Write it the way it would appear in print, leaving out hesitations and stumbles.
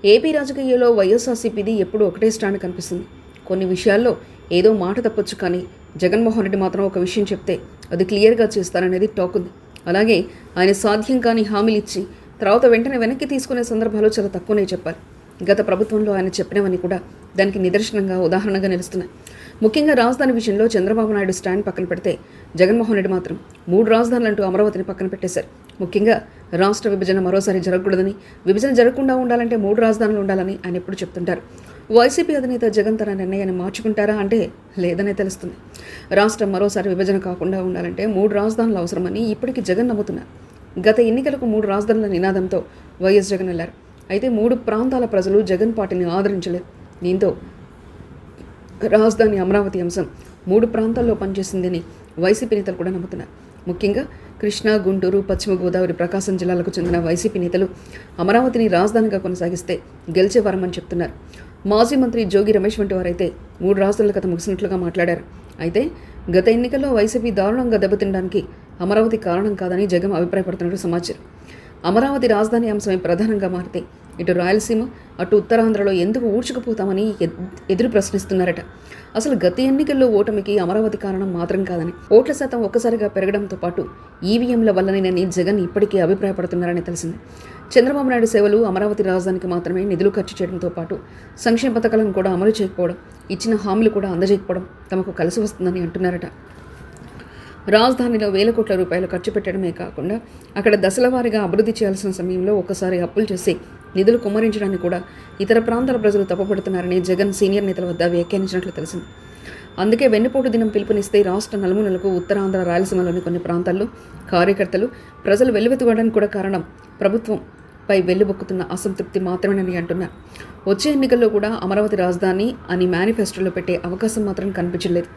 AP రాజకీయాల్లో వైఎస్ఆర్సీపీది ఎప్పుడూ ఒకటే స్టాండ్ కనిపిస్తుంది. కొన్ని విషయాల్లో ఏదో మాట తప్పొచ్చు, కానీ జగన్మోహన్ రెడ్డి మాత్రం ఒక విషయం చెప్తే అది క్లియర్గా చేస్తారనేది టాక్ ఉంది. అలాగే ఆయన సాధ్యం కాని హామీలు ఇచ్చి తర్వాత వెంటనే వెనక్కి తీసుకునే సందర్భాలు చాలా తక్కువనే చెప్పాలి. గత ప్రభుత్వంలో ఆయన చెప్పినవన్నీ కూడా దానికి నిదర్శనంగా, ఉదాహరణగా నిలుస్తున్నాయి. ముఖ్యంగా రాజధాని విషయంలో చంద్రబాబు నాయుడు స్టాండ్ పక్కన పెడితే జగన్మోహన్ రెడ్డి మాత్రం 3 రాజధానులంటూ అమరావతిని పక్కన పెట్టేశారు. ముఖ్యంగా రాష్ట్ర విభజన మరోసారి జరగకూడదని, విభజన జరగకుండా ఉండాలంటే 3 రాజధానులు ఉండాలని ఆయన ఎప్పుడు చెప్తుంటారు. వైసీపీ అధినేత జగన్ తన నిర్ణయాన్ని మార్చుకుంటారా అంటే లేదనే తెలుస్తుంది. రాష్ట్రం మరోసారి విభజన కాకుండా ఉండాలంటే 3 రాజధానులు అవసరమని ఇప్పటికీ జగన్ నమ్ముతున్నారు. గత ఎన్నికలకు 3 రాజధానుల నినాదంతో వైఎస్ జగన్ వెళ్లారు. అయితే 3 ప్రాంతాల ప్రజలు జగన్ పార్టీని ఆదరించలేదు. దీంతో రాజధాని అమరావతి అంశం 3 ప్రాంతాల్లో పనిచేసిందని వైసీపీ నేతలు కూడా నమ్ముతున్నారు. ముఖ్యంగా కృష్ణా, గుంటూరు, పశ్చిమ గోదావరి, ప్రకాశం జిల్లాలకు చెందిన వైసీపీ నేతలు అమరావతిని రాజధానిగా కొనసాగిస్తే గెలిచేవారమని చెప్తున్నారు. మాజీ మంత్రి జోగి రమేష్ వంటి వారైతే 3 రాజధానుల కథ ముగిసినట్లుగా మాట్లాడారు. అయితే గత ఎన్నికల్లో వైసీపీ దారుణంగా దెబ్బతినడానికి అమరావతి కారణం కాదని జగన్ అభిప్రాయపడుతున్నట్టు సమాచారం. అమరావతి రాజధాని అంశమే ప్రధానంగా మారితే ఇటు రాయలసీమ, అటు ఉత్తరాంధ్రలో ఎందుకు ఊడ్చుకుపోతామని ఎదురు ప్రశ్నిస్తున్నారట. అసలు గత ఎన్నికల్లో ఓటమికి అమరావతి కారణం మాత్రం కాదని, ఓట్ల శాతం ఒక్కసారిగా పెరగడంతో పాటు ఈవీఎంల వల్లనేనని జగన్ ఇప్పటికీ అభిప్రాయపడుతున్నారని తెలిసింది. చంద్రబాబు నాయుడు సేవలు అమరావతి రాజధానికి మాత్రమే నిధులు ఖర్చు చేయడంతో పాటు సంక్షేమ పథకాలను కూడా అమలు చేయకపోవడం, ఇచ్చిన హామీలు కూడా అందజేయకపోవడం తమకు కలిసి వస్తుందని అంటున్నారట. రాజధానిలో వేల కోట్ల రూపాయలు ఖర్చు పెట్టడమే కాకుండా అక్కడ దశల వారీగా అభివృద్ధి చేయాల్సిన సమయంలో ఒక్కసారి అప్పులు చేసి నిధులు కుమ్మరించడానికి కూడా ఇతర ప్రాంతాల ప్రజలు తప్పుపడుతున్నారని జగన్ సీనియర్ నేతల వద్ద వ్యాఖ్యానించినట్లు తెలిసింది. అందుకే వెన్నుపోటు దినం పిలుపునిస్తే రాష్ట్ర నలుమూలలకు, ఉత్తరాంధ్ర, రాయలసీమలోని కొన్ని ప్రాంతాల్లో కార్యకర్తలు, ప్రజలు వెల్లువెత్తుకోవడానికి కూడా కారణం ప్రభుత్వంపై వెల్లుబొక్కుతున్న అసంతృప్తి మాత్రమేనని అంటున్నారు. వచ్చే ఎన్నికల్లో కూడా అమరావతి రాజధాని అని మేనిఫెస్టోలో పెట్టే అవకాశం మాత్రం కనిపించలేదు.